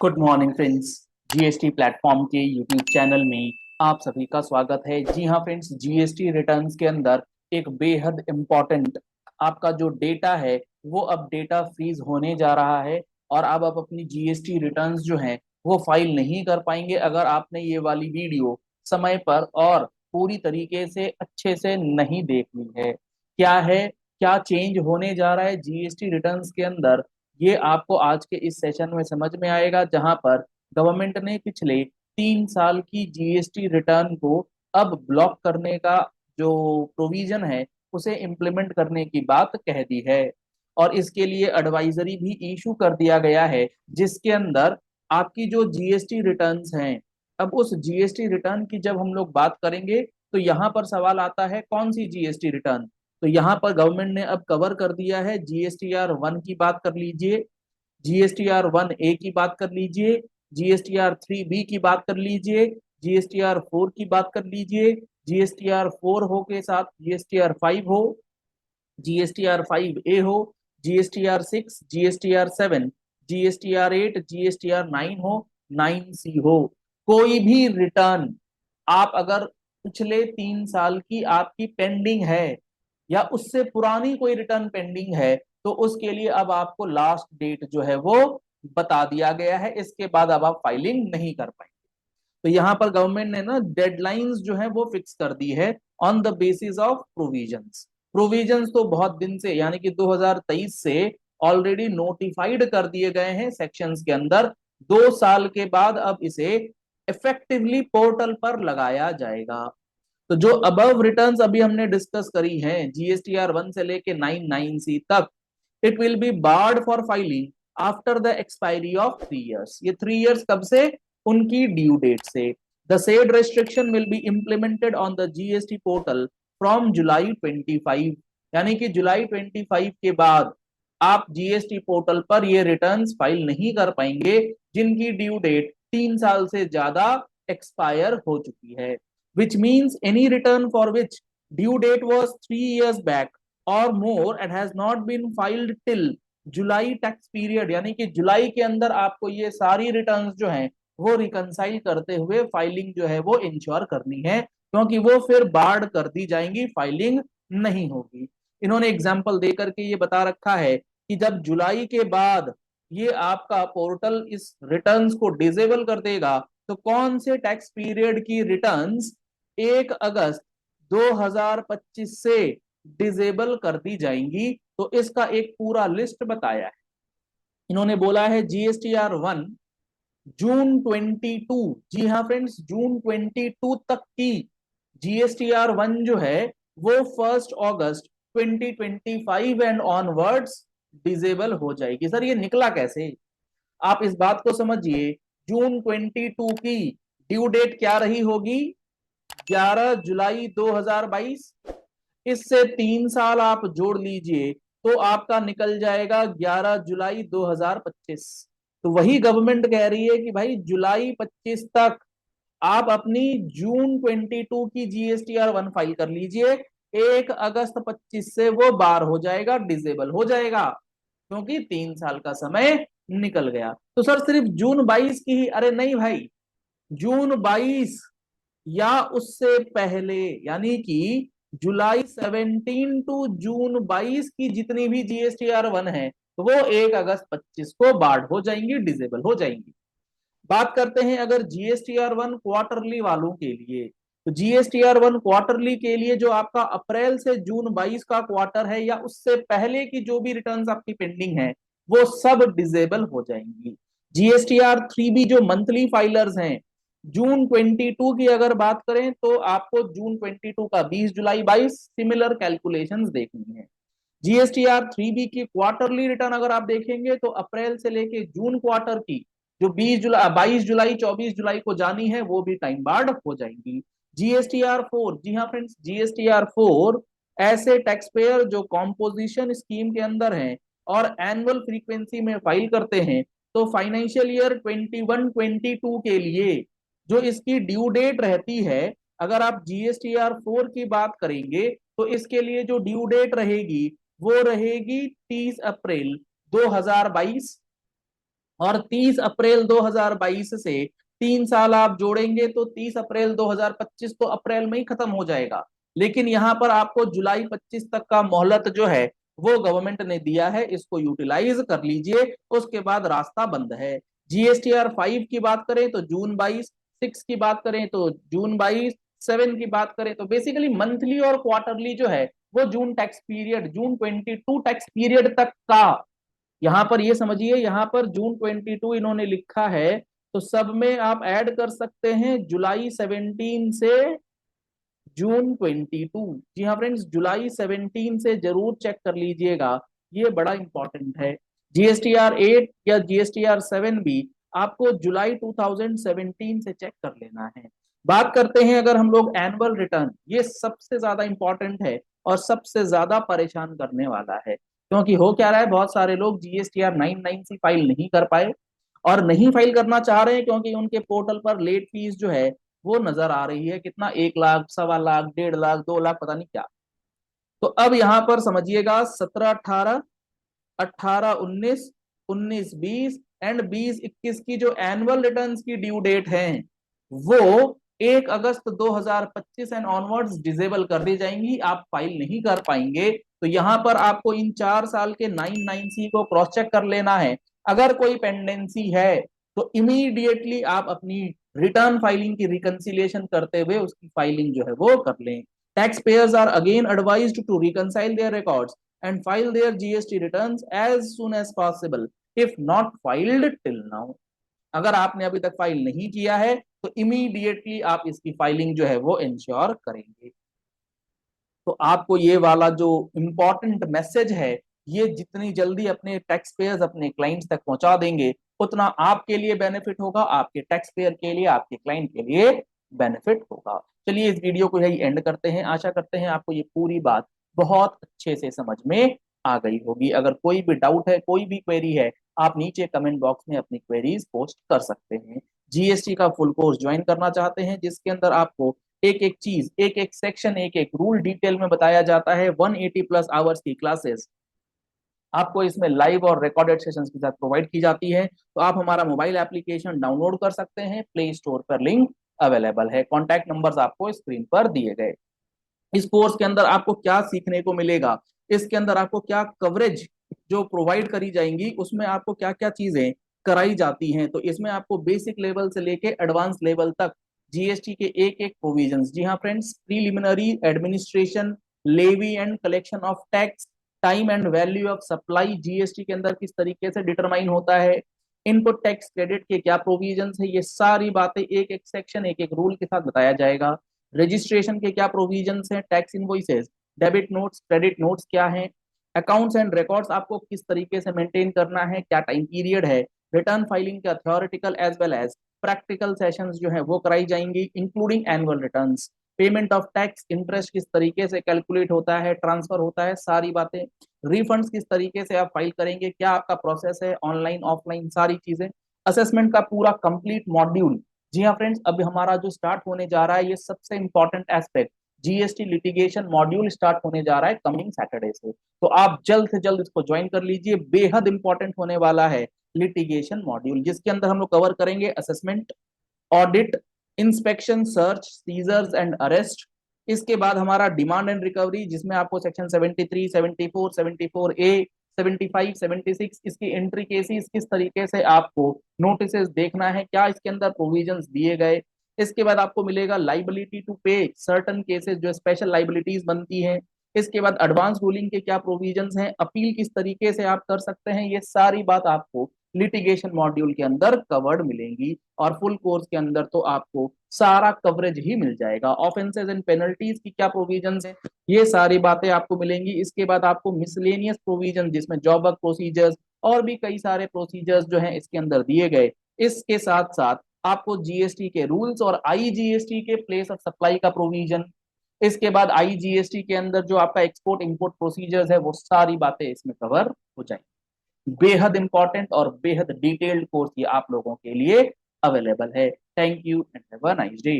Good morning friends. GST platform के YouTube channel में आप सभी का स्वागत है। जी हाँ फ्रेंड्स, जीएसटी रिटर्न्स के अंदर एक बेहद इम्पॉर्टेंट आपका जो डेटा है वो अब डेटा फ्रीज होने जा रहा है और अब आप अपनी जीएसटी रिटर्न्स जो हैं वो फाइल नहीं कर पाएंगे अगर आपने ये वाली वीडियो समय पर और पूरी तरीके से अच्छे से नहीं देख ली है। क्या है, क्या चेंज होने जा रहा है जीएसटी रिटर्न्स के अंदर, ये आपको आज के इस सेशन में समझ में आएगा, जहां पर गवर्नमेंट ने पिछले 3 साल की जीएसटी रिटर्न को अब ब्लॉक करने का जो प्रोविजन है उसे इम्प्लीमेंट करने की बात कह दी है। और इसके लिए एडवाइजरी भी इशू कर दिया गया है, जिसके अंदर आपकी जो जीएसटी रिटर्न्स हैं, अब उस जीएसटी रिटर्न की जब हम लोग बात करेंगे तो यहाँ पर सवाल आता है कौन सी जीएसटी रिटर्न। तो यहाँ पर गवर्नमेंट ने अब कवर कर दिया है, जीएसटीआर 1 की बात कर लीजिए, जीएसटीआर 1A की बात कर लीजिए, जीएसटीआर 3B की बात कर लीजिए, जीएसटीआर 4 की बात कर लीजिए, जीएसटीआर 4 हो के साथ जीएसटीआर 5 हो, जीएसटीआर 5A हो, जीएसटीआर 6, जीएसटीआर 7, जीएसटीआर 8, जीएसटीआर 9 हो, 9C हो। कोई भी रिटर्न आप अगर पिछले 3 साल की आपकी पेंडिंग है या उससे पुरानी कोई रिटर्न पेंडिंग है तो उसके लिए अब आपको लास्ट डेट जो है वो बता दिया गया है। इसके बाद अब आप फाइलिंग नहीं कर पाएंगे। तो यहाँ पर गवर्नमेंट ने ना डेडलाइंस जो है वो फिक्स कर दी है on the basis of provisions. Provisions तो बहुत दिन से यानी कि 2023 से ऑलरेडी नोटिफाइड कर दिए गए हैं सेक्शंस के अंदर। 2 साल के बाद अब इसे इफेक्टिवली पोर्टल पर लगाया जाएगा। तो जो अबव रिटर्न्स अभी हमने डिस्कस करी हैं जीएसटीआर 1 से लेके 9 तक, it will be barred for filing after the expiry of 3 years. ये 3 इयर्स कब से? उनकी ड्यू डेट से। The said restriction will be implemented on the GST portal from July 25, यानी कि जुलाई 25 के बाद आप जीएसटी पोर्टल पर ये रिटर्न्स फाइल नहीं कर पाएंगे जिनकी ड्यू डेट 3 साल से ज्यादा एक्सपायर हो चुकी है। which means any return for which due date was 3 years back or more and has not been filed till July tax period, यानी कि जुलाई के अंदर आपको ये सारी रिटर्न्स जो हैं वो रिकंसाइल करते हुए फाइलिंग जो है वो इंश्योर करनी है, क्योंकि वो फिर बार्ड कर दी जाएंगी, फाइलिंग नहीं होगी। इन्होंने एग्जाम्पल देकर के ये बता रखा है कि जब जुलाई के बाद ये आपका पोर्टल इस रिटर्न्स को डिसेबल कर देगा तो कौन से टैक्स पीरियड की रिटर्न्स 1 अगस्त 2025 से डिसेबल कर दी जाएंगी, तो इसका एक पूरा लिस्ट बताया है। इन्होंने बोला है जीएसटीआर 1 जून 22, जी हाँ फ्रेंड्स, जून 22 तक की जीएसटीआर 1 जो है वो 1 अगस्त 2025 एंड ऑनवर्ड्स डिसेबल हो जाएगी। सर ये निकला कैसे? आप इस बात को समझिए, जून 22 की ड्यू डेट क्या रही होगी? 11 जुलाई 2022। इससे 3 साल आप जोड़ लीजिए तो आपका निकल जाएगा 11 जुलाई 2025। तो वही गवर्नमेंट कह रही है कि भाई जुलाई 25 तक आप अपनी जून 22 की जीएसटीआर 1 फाइल कर लीजिए। 1 अगस्त 25 से वो बार हो जाएगा, डिसेबल हो जाएगा, क्योंकि 3 साल का समय निकल गया। तो सर सिर्फ जून 22 की ही? अरे नहीं भाई, जून 22 या उससे पहले, यानी कि जुलाई 17 टू जून 22 की जितनी भी जीएसटीआर 1 है तो वो 1 अगस्त 25 को बार्ड हो जाएंगी, डिसेबल हो जाएंगी। बात करते हैं अगर जीएसटीआर 1 क्वार्टरली वालों के लिए, तो जीएसटीआर 1 क्वार्टरली के लिए जो आपका अप्रैल से जून 22 का क्वार्टर है या उससे पहले की जो भी रिटर्न्स आपकी पेंडिंग है वो सब डिसेबल हो जाएंगी। जीएसटीआर 3B जो मंथली फाइलर्स हैं, जून 22 की अगर बात करें तो आपको जून 22 का 20 जुलाई 22 सिमिलर कैलकुलेशंस देखनी है। जीएसटीआर 3B की क्वार्टरली रिटर्न अगर आप देखेंगे तो अप्रैल से लेके जून क्वार्टर की जो 22 जुलाई 24 जुलाई को जानी है वो भी टाइम बार्ड हो जाएंगी। जीएसटीआर 4, जी हाँ फ्रेंड्स, जीएसटीआर 4 ऐसे टैक्स पेयर जो कॉम्पोजिशन स्कीम के अंदर हैं और एनुअल फ्रीक्वेंसी में फाइल करते हैं, तो फाइनेंशियल ईयर 21-22 के लिए जो इसकी ड्यू डेट रहती है, अगर आप जीएसटीआर 4 की बात करेंगे तो इसके लिए जो ड्यू डेट रहेगी वो रहेगी 30 अप्रैल 2022। और 30 अप्रैल 2022 से 3 साल आप जोड़ेंगे तो 30 अप्रैल 2025 तो अप्रैल में ही खत्म हो जाएगा। लेकिन यहाँ पर आपको जुलाई 25 तक का मोहलत जो है वो गवर्नमेंट ने दिया है, इसको यूटिलाइज कर लीजिए, उसके बाद रास्ता बंद है। जीएसटीआर 5 की बात करें तो जून 22, 6 की बात करें तो जून 22, 7 की बात करें तो बेसिकली मंथली और क्वार्टरली जो है वो जून टैक्स पीरियड, जून 22 टैक्स पीरियड तक का। यहां पर ये समझिए, यहां पर जून 22 इन्होंने लिखा है तो सब में आप ऐड कर सकते हैं जुलाई 17 से जून 22। जी हाँ फ्रेंड्स, जुलाई 17 से जरूर चेक कर लीजिएगा, ये बड़ा इंपॉर्टेंट है। जीएसटीआर 8 या जीएसटीआर 7 भी आपको जुलाई 2017 से चेक कर लेना है। बात करते हैं अगर हम लोग एनुअल रिटर्न, ये सबसे ज्यादा इंपॉर्टेंट है और सबसे ज्यादा परेशान करने वाला है, क्योंकि हो क्या रहा है, बहुत सारे लोग जीएसटीआर 99 फाइल नहीं कर पाए और नहीं फाइल करना चाह रहे हैं क्योंकि उनके पोर्टल पर लेट फीस जो है वो नजर आ रही है, कितना 1 लाख, 1.25 लाख, 1.5 लाख, 2 लाख, पता नहीं क्या। तो अब यहां पर समझिएगा 17, 18, 18, 19, 19, 20 एंड 20, 21 की जो एनुअल रिटर्न्स की ड्यू डेट है वो 1 अगस्त 2025 एंड ऑनवर्ड्स डिसेबल कर दी जाएंगी, आप फाइल नहीं कर पाएंगे। तो यहां पर आपको इन 4 साल के 99C को क्रॉस चेक कर लेना है। अगर कोई पेंडेंसी है तो इमीडिएटली आप अपनी रिटर्न फाइलिंग की रिकंसिलिएशन करते हुए उसकी फाइलिंग जो है वो कर लें। Taxpayers are again advised to reconcile their records and file their GST returns as soon as possible if not filed till now। अगर आपने अभी तक फाइल नहीं किया है तो इमीडिएटली आप इसकी फाइलिंग जो है वो इंश्योर करेंगे। तो आपको ये वाला जो इंपॉर्टेंट मैसेज है, ये जितनी जल्दी अपने टैक्स पेयर्स अपने क्लाइंट्स तक पहुंचा देंगे उतना आपके लिए बेनिफिट होगा, आपके टैक्स पेयर के लिए, आपके क्लाइंट के लिए बेनिफिट होगा। चलिए इस वीडियो को यही एंड करते हैं। आशा करते हैं आपको ये पूरी बात बहुत अच्छे से समझ में आ गई होगी। अगर कोई भी डाउट है, कोई भी क्वेरी है, आप नीचे कमेंट बॉक्स में अपनी क्वेरीज पोस्ट कर सकते हैं। जीएसटी का फुल कोर्स ज्वाइन करना चाहते हैं जिसके अंदर आपको एक एक चीज, एक एक सेक्शन, एक एक रूल डिटेल में बताया जाता है, 180+ आवर्स की क्लासेस आपको इसमें लाइव और रिकॉर्डेड सेशंस के साथ प्रोवाइड की जाती है। तो आप हमारा मोबाइल एप्लीकेशन डाउनलोड कर सकते हैं, प्ले स्टोर पर लिंक अवेलेबल है, कॉन्टैक्ट नंबर्स आपको स्क्रीन पर दिए गए। इस कोर्स के अंदर आपको क्या सीखने को मिलेगा, इसके अंदर आपको क्या कवरेज जो प्रोवाइड करी जाएंगी, उसमें आपको क्या क्या चीजें कराई जाती हैं। तो इसमें आपको बेसिक लेवल से लेके एडवांस लेवल तक जीएसटी के एक एक प्रोविजंस, जी हाँ friends, preliminary, administration, levy and collection of tax, time and value of supply GST के अंदर किस तरीके से डिटरमाइन होता है, इनपुट टैक्स क्रेडिट के क्या प्रोविजंस है, ये सारी बातें एक एक सेक्शन, एक एक रूल के साथ बताया जाएगा। रजिस्ट्रेशन के क्या प्रोविजंस हैं, tax invoices, debit notes, credit notes क्या हैं, अकाउंट्स एंड रिकॉर्ड्स आपको किस तरीके से मेंटेन करना है, क्या टाइम पीरियड है, रिटर्न फाइलिंग का theoretical as well as practical sessions जो है वो कराई जाएंगी, including annual returns, payment of tax, interest किस तरीके से कैलकुलेट होता है, ट्रांसफर होता है, सारी बातें, रिफंड्स किस तरीके से आप फाइल करेंगे, क्या आपका प्रोसेस है, ऑनलाइन ऑफलाइन सारी चीजें, असेसमेंट का पूरा कंप्लीट मॉड्यूल। जी हाँ फ्रेंड्स, अब हमारा जो स्टार्ट होने जा रहा है ये सबसे important aspect, GST litigation module start होने जा रहा है कमिंग सैटरडे से। तो आप जल्द से जल्द इसको ज्वाइन कर लीजिए, बेहद इंपॉर्टेंट होने वाला है लिटिगेशन मॉड्यूल, जिसके अंदर हम लोग कवर करेंगे assessment, audit, inspection, search, seizures and arrest. इसके बाद हमारा डिमांड एंड रिकवरी, जिसमें आपको सेक्शन 73, 74, 74A, 75, 76 इसकी एंट्री केसेस किस तरीके से आपको नोटिस देखना है, क्या इसके अंदर प्रोविजंस दिए गए। इसके बाद आपको मिलेगा लाइबिलिटी टू पे सर्टन केसेस, जो स्पेशल लाइबिलिटीज बनती हैं। इसके बाद एडवांस रूलिंग के क्या प्रोविजंस हैं, अपील किस तरीके से आप कर सकते हैं, ये सारी बात आपको लिटिगेशन मॉड्यूल के अंदर कवर्ड मिलेंगी। और फुल कोर्स के अंदर तो आपको सारा कवरेज ही मिल जाएगा। ऑफेंसेस एंड पेनल्टीज की क्या प्रोविजंस हैं, ये सारी बातें आपको मिलेंगी। इसके बाद आपको मिसलेनियस प्रोविजन, जिसमें जॉब वर्क प्रोसीजर्स और भी कई सारे प्रोसीजर्स जो हैं इसके अंदर दिए गए। इसके साथ साथ आपको जीएसटी के रूल्स और आईजीएसटी के प्लेस ऑफ सप्लाई का प्रोविजन, इसके बाद आईजीएसटी के अंदर जो आपका एक्सपोर्ट इंपोर्ट प्रोसीजर्स है वो सारी बातें इसमें कवर हो जाएंगी। बेहद इंपॉर्टेंट और बेहद डिटेल्ड कोर्स ये आप लोगों के लिए अवेलेबल है। Thank you and have a nice day.